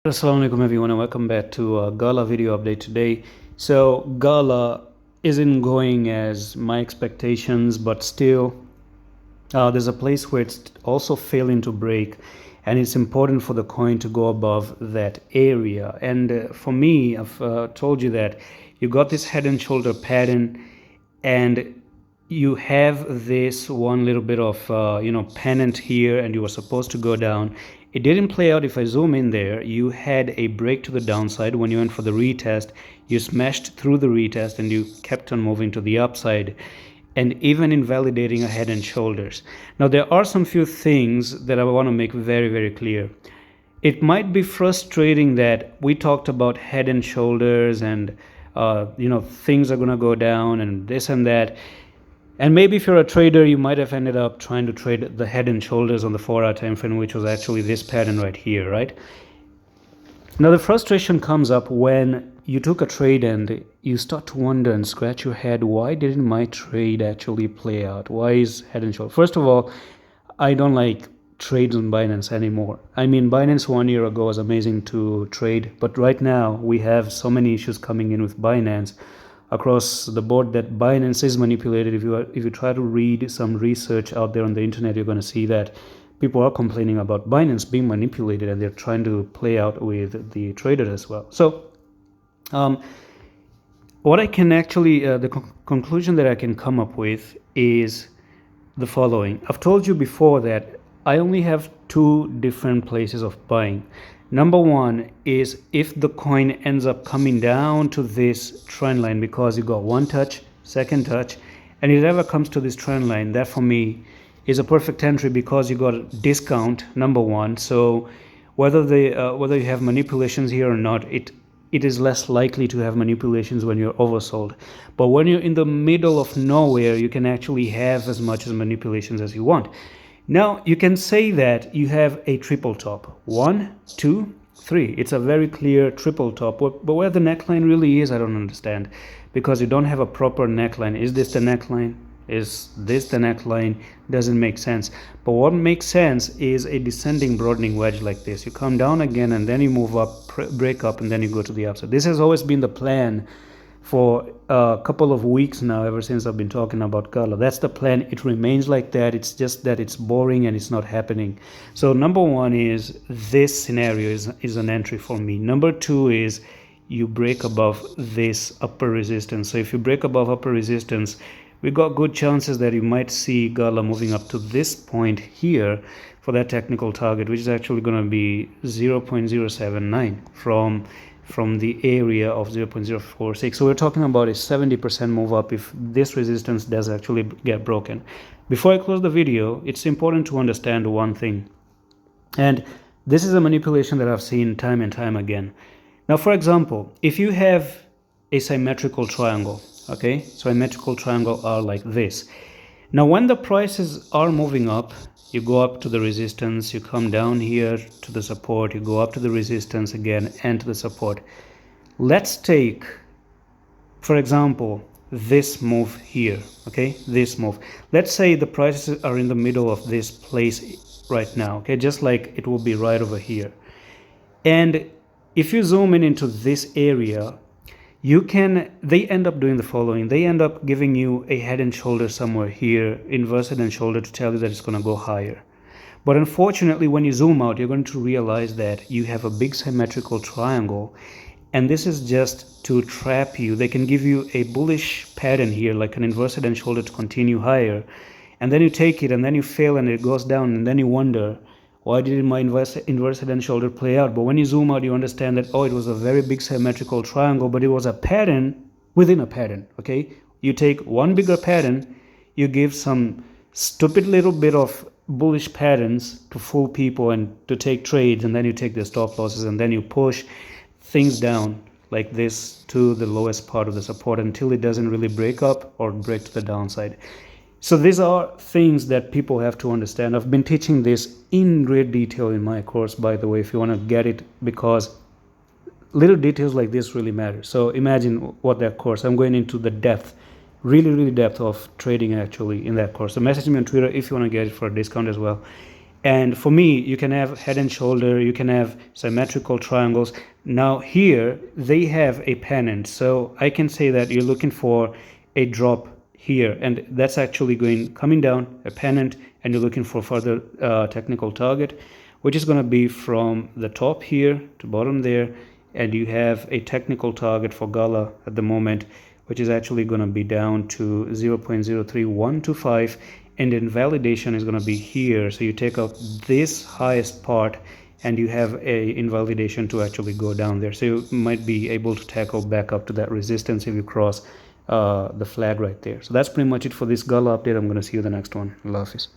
Assalamu alaikum everyone and welcome back to a Gala video update today. So Gala isn't going as my expectations, but still there's a place where it's also failing to break, and it's important for the coin to go above that area. And for me, I've told you that you got this head and shoulder pattern, and you have this one little bit of pennant here, and you were supposed to go down. It didn't play out. If I zoom in there, you had a break to the downside. When you went for the retest, you smashed through the retest and you kept on moving to the upside, and even invalidating a head and shoulders. Now there are some few things that I want to make very clear. It might be frustrating that we talked about head and shoulders and things are going to go down and this and that. And maybe if you're a trader, you might have ended up trying to trade the head and shoulders on the 4-hour time frame, which was actually this pattern right here, right? Now the frustration comes up when you took a trade and you start to wonder and scratch your head, why didn't my trade actually play out? Why is head and shoulder? First of all, I don't like trades on Binance anymore. I mean, Binance 1 year ago was amazing to trade, but right now we have so many issues coming in with Binance across the board that Binance is manipulated. If you try to read some research out there on the internet, you're going to see that people are complaining about Binance being manipulated, and they're trying to play out with the traders as well. So what I can actually the conclusion that I can come up with is the following. I've told you before that I only have two different places of buying. Number one is if the coin ends up coming down to this trend line, because you got one touch, second touch, and it ever comes to this trend line, that for me is a perfect entry, because you got a discount, number one. So whether you have manipulations here or not, it is less likely to have manipulations when you're oversold. But when you're in the middle of nowhere, you can actually have as much as manipulations as you want. Now you can say that you have a triple top, 1, 2, 3. It's a very clear triple top, but where the neckline really is, I don't understand, because you don't have a proper neckline. Is this the neckline? Is this the neckline? Doesn't make sense. But what makes sense is a descending broadening wedge like this. You come down again and then you move up, break up, and then you go to the upside. This has always been the plan for a couple of weeks now, ever since I've been talking about Gala. That's the plan. It remains like that. It's just that it's boring and it's not happening. So number one is this scenario is an entry for me. Number two is you break above this upper resistance. So if you break above upper resistance, we got good chances that you might see Gala moving up to this point here for that technical target, which is actually going to be 0.079 from the area of 0.046. So we're talking about a 70% move up if this resistance does actually get broken. Before I close the video, it's important to understand one thing, and this is a manipulation that I've seen time and time again. Now, for example, if you have a symmetrical triangle, okay, symmetrical triangle are like this. Now when the prices are moving up, you go up to the resistance, you come down here to the support, you go up to the resistance again and to the support. Let's take, for example, this move here, okay, this move. Let's say the prices are in the middle of this place right now, okay, just like it will be right over here. And if you zoom in into this area, they end up doing the following. They end up giving you a head and shoulder somewhere here, inverse head and shoulder, to tell you that it's going to go higher. But unfortunately, when you zoom out, you're going to realize that you have a big symmetrical triangle, and this is just to trap you. They can give you a bullish pattern here, like an inverse head and shoulder, to continue higher, and then you take it and then you fail and it goes down, and then you wonder, why didn't my inverse head and shoulder play out? But when you zoom out, you understand that, oh, it was a very big symmetrical triangle, but it was a pattern within a pattern, okay? You take one bigger pattern, you give some stupid little bit of bullish patterns to fool people and to take trades, and then you take the stop losses, and then you push things down like this to the lowest part of the support until it doesn't really break up or break to the downside. So these are things that people have to understand. I've been teaching this in great detail in my course, by the way, if you want to get it, because little details like this really matter. So imagine what that course, I'm going into the depth, really depth of trading actually in that course. So message me on Twitter if you want to get it for a discount as well. And for me, you can have head and shoulder, you can have symmetrical triangles. Now here they have a pennant, so I can say that you're looking for a drop here, and that's actually coming down a pennant, and you're looking for further technical target, which is going to be from the top here to bottom there. And you have a technical target for Gala at the moment, which is actually going to be down to 0.03125, and invalidation is going to be here. So you take out this highest part and you have a invalidation to actually go down there, so you might be able to tackle back up to that resistance if you cross the flag right there. So that's pretty much it for this Gala update. I'm going to see you in the next one. Allah Hafiz.